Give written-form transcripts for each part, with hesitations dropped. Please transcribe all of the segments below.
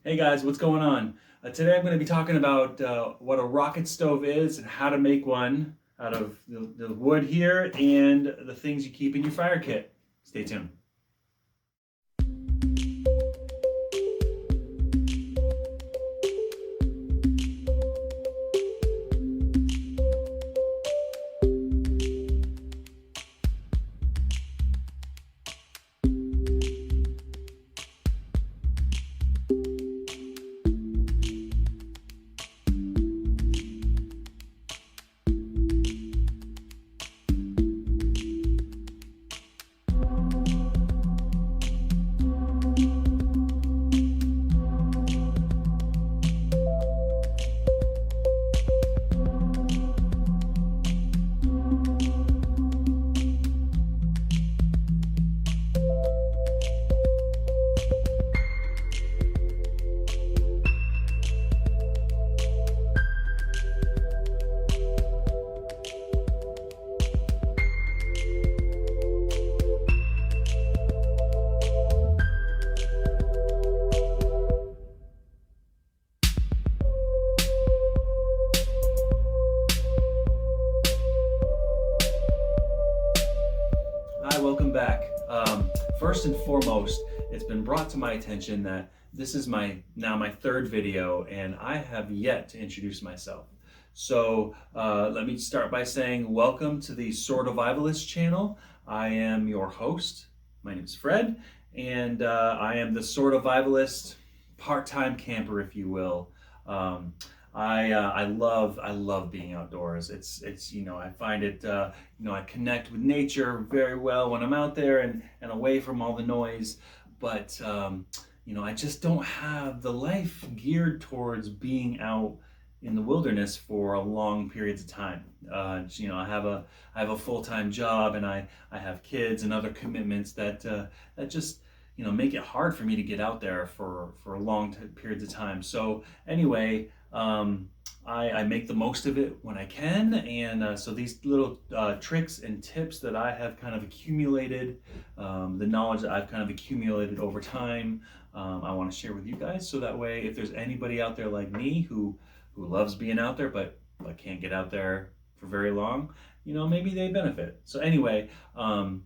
Hey guys, what's going on? Today I'm going to be talking about what a rocket stove is and how to make one out of the wood here and the things you keep in your fire kit. Stay tuned. Hi, welcome back. First and foremost, it's been brought to my attention that this is my third video and I have yet to introduce myself. So let me start by saying welcome to the Survivalist channel. I am your host. My name is Fred and I am the Survivalist part-time camper, if you will. I love being outdoors. It's I find it I connect with nature very well when I'm out there and away from all the noise. But I just don't have the life geared towards being out in the wilderness for a long periods of time. I have a full-time job and I have kids and other commitments that just make it hard for me to get out there for long periods of time. So anyway, I make the most of it when I can, and so these little tricks and tips that I have kind of accumulated, the knowledge that I've kind of accumulated over time, I want to share with you guys, so that way if there's anybody out there like me who loves being out there but can't get out there for very long, maybe they benefit. So anyway,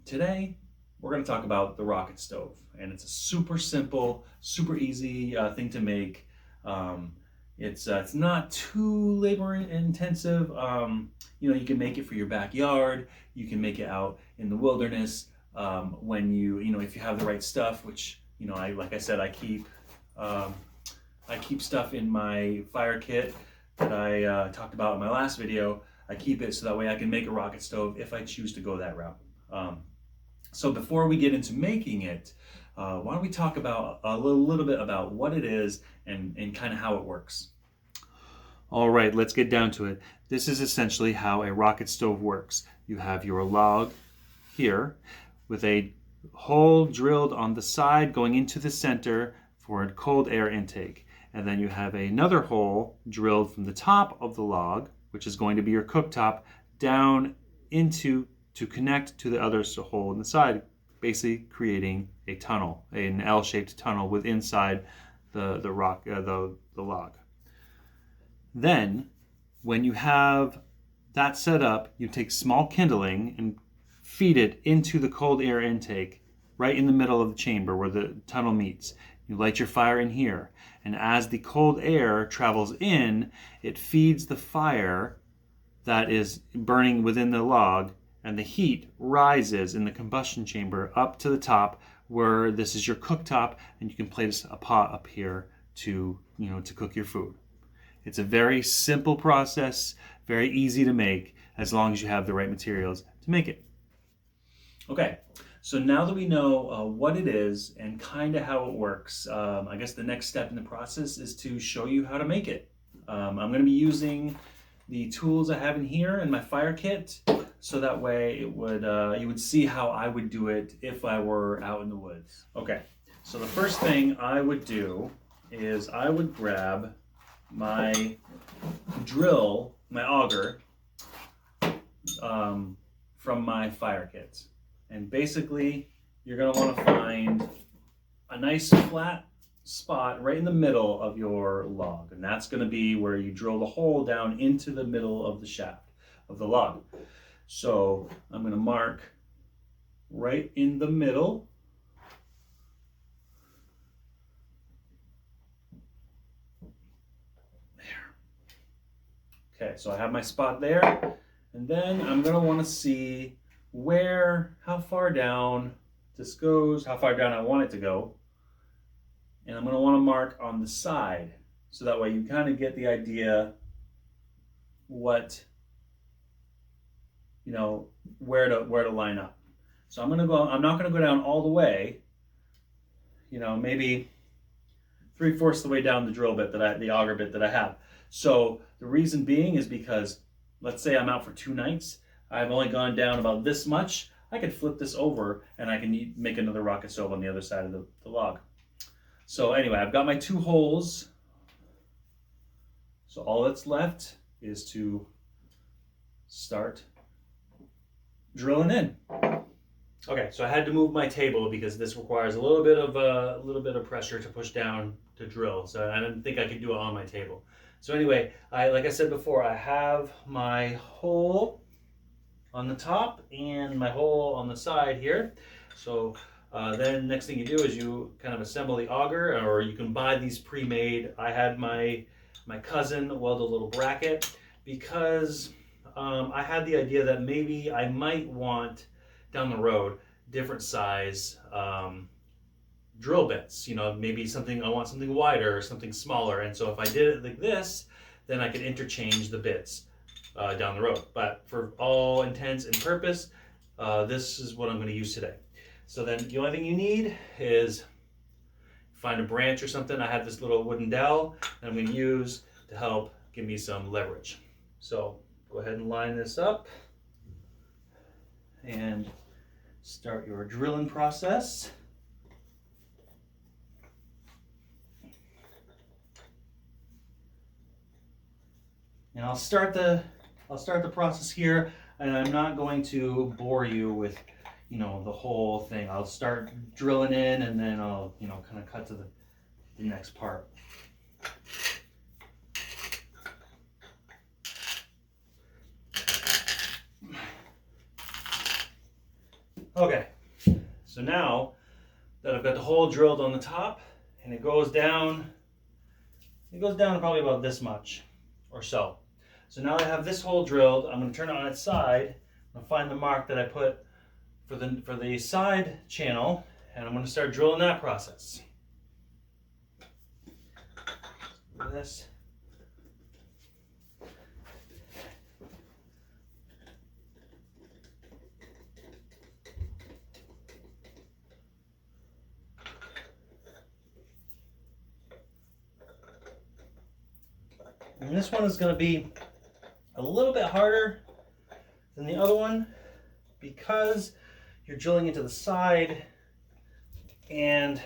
today we're going to talk about the rocket stove, and it's a super simple, super easy thing to make. It's not too labor intensive. You can make it for your backyard. You can make it out in the wilderness when if you have the right stuff. Which like I said, I keep stuff in my fire kit that I talked about in my last video. I keep it so that way I can make a rocket stove if I choose to go that route. So before we get into making it, why don't we talk about a little bit about what it is and kind of how it works. All right, let's get down to it. This is essentially how a rocket stove works. You have your log here with a hole drilled on the side going into the center for a cold air intake. And then you have another hole drilled from the top of the log, which is going to be your cooktop, down into to connect to the other hole in the side, basically creating a tunnel, an L-shaped tunnel with inside the log. Then, when you have that set up, you take small kindling and feed it into the cold air intake right in the middle of the chamber where the tunnel meets. You light your fire in here, and as the cold air travels in, it feeds the fire that is burning within the log, and the heat rises in the combustion chamber up to the top where this is your cooktop, and you can place a pot up here to cook your food. It's a very simple process, very easy to make, as long as you have the right materials to make it. Okay, so now that we know what it is and kind of how it works, I guess the next step in the process is to show you how to make it. I'm going to be using the tools I have in here in my fire kit, so that way it would you would see how I would do it if I were out in the woods. Okay, so the first thing I would do is I would grab my drill, my auger, from my fire kit. And basically, you're going to want to find a nice flat spot right in the middle of your log, and that's going to be where you drill the hole down into the middle of the shaft of the log. So I'm going to mark right in the middle. There. Okay, so I have my spot there, and then I'm going to want to see how far down this goes, how far down I want it to go. And I'm going to want to mark on the side, so that way you kind of get the idea what, where to line up. So I'm not going to go down all the way, maybe 3/4 the way down the drill bit the auger bit that I have. So the reason being is because, let's say I'm out for 2 nights, I've only gone down about this much. I could flip this over and I can make another rocket stove on the other side of the log. So anyway, I've got my 2 holes. So all that's left is to start drilling in. Okay, so I had to move my table because this requires a little bit of pressure to push down to drill. So I didn't think I could do it on my table. So anyway, like I said before, I have my hole on the top and my hole on the side here. So then next thing you do is you kind of assemble the auger, or you can buy these pre-made. I had my cousin weld a little bracket because I had the idea that maybe I might want down the road different size drill bits. Maybe I want something wider or something smaller. And so if I did it like this, then I could interchange the bits down the road. But for all intents and purpose, this is what I'm going to use today. So then the only thing you need is find a branch or something. I have this little wooden dowel that I'm going to use to help give me some leverage. So go ahead and line this up and start your drilling process. And I'll start the process here, and I'm not going to bore you with the whole thing. I'll start drilling in, and then I'll kind of cut to the next part. Okay, so now that I've got the hole drilled on the top, and it goes down probably about this much or so. So now I have this hole drilled. I'm going to turn it on its side. I'm going to find the mark that I put for the side channel, and I'm going to start drilling that process. This. And this one is going to be a little bit harder than the other one because you're drilling into the side, and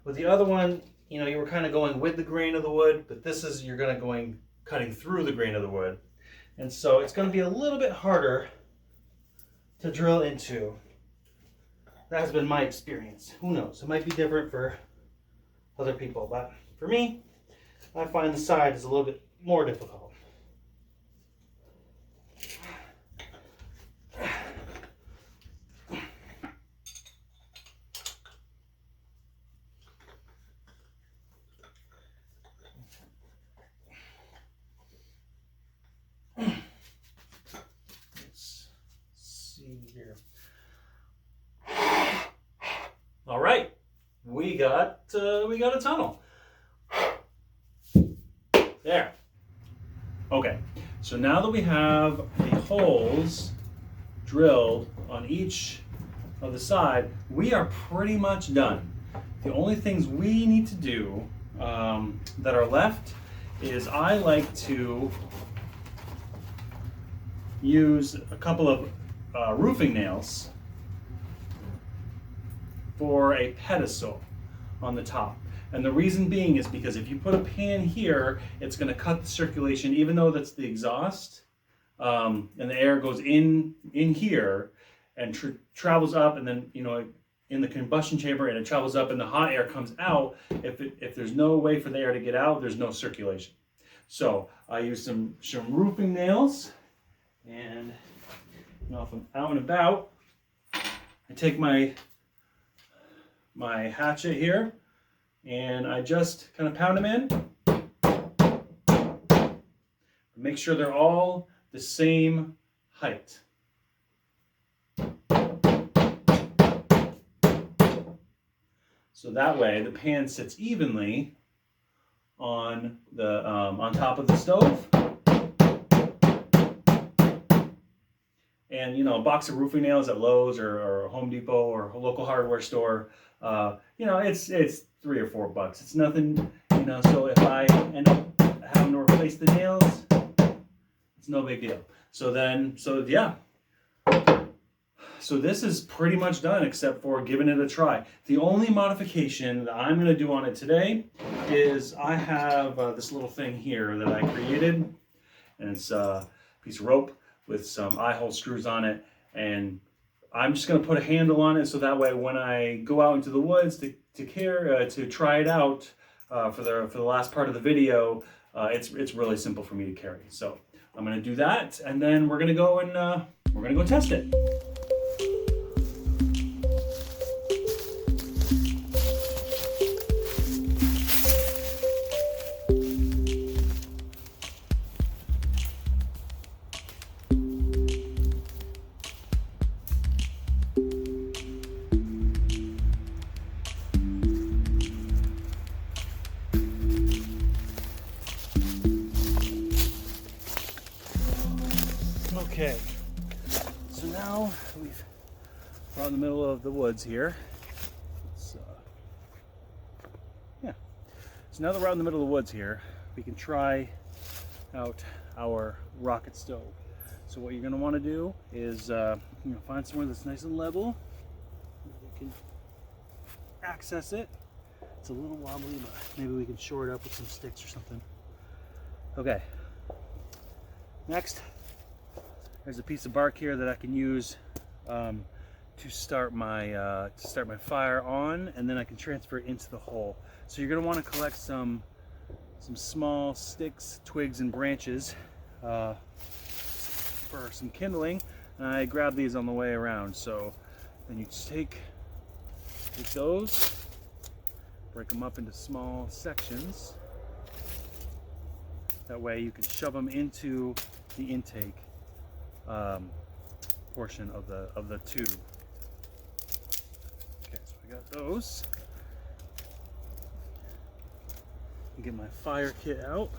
with the other one, you were kind of going with the grain of the wood, but this is you're going to cutting through the grain of the wood. And so it's going to be a little bit harder to drill into. That has been my experience. Who knows? It might be different for other people, but for me, I find the side is a little bit more difficult. Let's see here. All right, we got a tunnel. There. Okay, so now that we have the holes drilled on each of the side, we are pretty much done. The only things we need to do that are left is I like to use a couple of roofing nails for a pedestal on the top. And the reason being is because if you put a pan here, it's going to cut the circulation, even though that's the exhaust, and the air goes in here and travels up, and then in the combustion chamber and it travels up and the hot air comes out, if there's no way for the air to get out, there's no circulation. So I use some roofing nails, and if I'm out and about, I take my hatchet here and I just kind of pound them in. Make sure they're all the same height. So that way the pan sits evenly on the on top of the stove. And a box of roofing nails at Lowe's or Home Depot or a local hardware store, it's $3 or $4. It's nothing, so if I end up having to replace the nails, it's no big deal. So this is pretty much done except for giving it a try. The only modification that I'm going to do on it today is I have this little thing here that I created, and it's a piece of rope with some eye-hole screws on it, and I'm just going to put a handle on it so that way when I go out into the woods to try it out for the last part of the video, it's really simple for me to carry. So I'm going to do that, and then we're going to go test it. Okay, so now we're out in the middle of the woods here. So now that we're out in the middle of the woods here, we can try out our rocket stove. So what you're going to want to do is find somewhere that's nice and level. You can access it. It's a little wobbly, but maybe we can shore it up with some sticks or something. Okay. Next, there's a piece of bark here that I can use to start my fire on, and then I can transfer it into the hole. So you're going to want to collect some small sticks, twigs, and branches for some kindling. And I grabbed these on the way around. So then you just take those, break them up into small sections. That way you can shove them into the intake portion of the tube. Okay, so I got those. Get my fire kit out.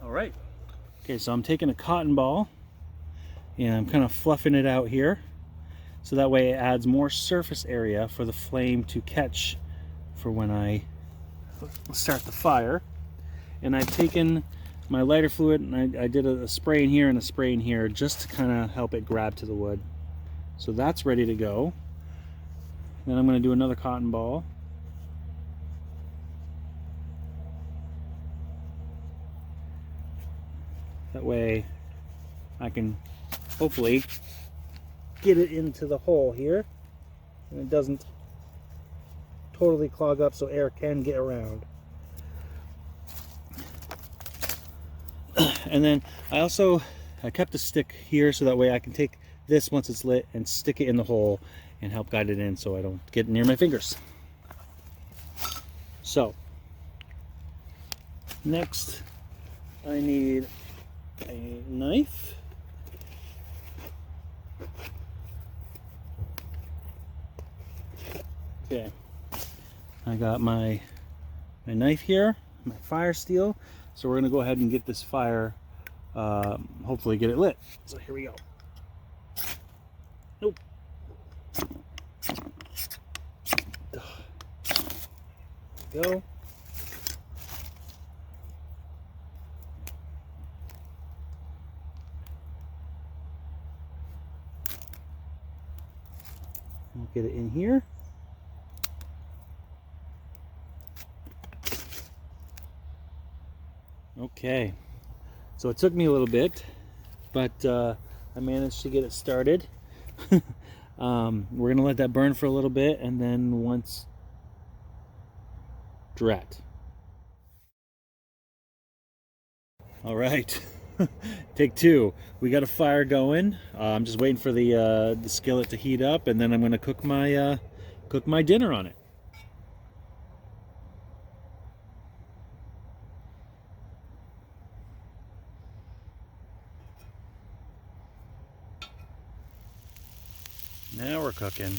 All right. Okay, so I'm taking a cotton ball and I'm kind of fluffing it out here, so that way it adds more surface area for the flame to catch for when I start the fire. And I've taken my lighter fluid and I did a spray in here and a spray in here just to kind of help it grab to the wood. So that's ready to go. Then I'm going to do another cotton ball. That way I can hopefully get it into the hole here and it doesn't totally clog up so air can get around. And then I kept a stick here so that way I can take this once it's lit and stick it in the hole and help guide it in so I don't get near my fingers. So next I need a knife. Okay, I got my knife here, my fire steel. So we're going to go ahead and get this fire, hopefully get it lit. So here we go. Nope. There we go. We'll get it in here. Okay, so it took me a little bit, but I managed to get it started. We're gonna let that burn for a little bit, and then once drat. All right, take two. We got a fire going. I'm just waiting for the skillet to heat up, and then I'm gonna cook my dinner on it. Now we're cooking.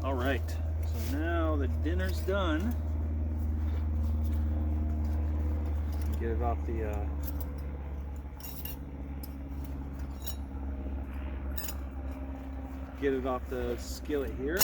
All right, so now the dinner's done. Get it off the skillet here.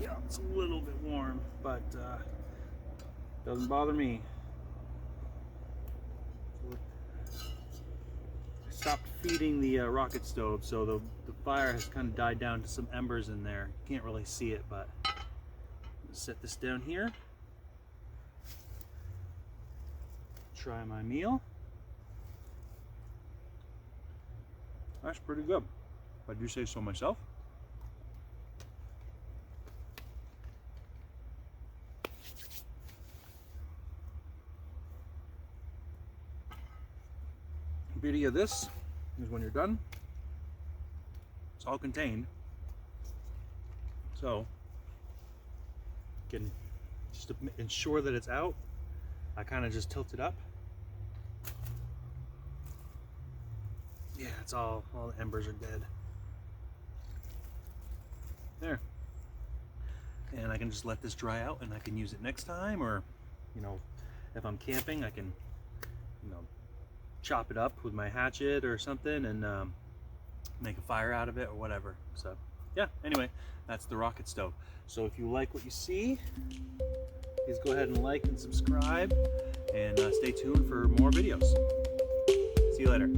Yeah, it's a little bit warm, but doesn't bother me. I stopped feeding the rocket stove, so the fire has kind of died down to some embers in there. You can't really see it, but set this down here. Try my meal. That's pretty good, if I do say so myself. The beauty of this is when you're done, it's all contained. So, you can just to ensure that it's out, I kind of just tilt it up. Yeah, it's all the embers are dead. There. And I can just let this dry out, and I can use it next time, or, you know, if I'm camping, I can, you know, chop it up with my hatchet or something and make a fire out of it or whatever. So yeah, anyway, that's the rocket stove. So if you like what you see, please go ahead and like and subscribe, and stay tuned for more videos. See you later.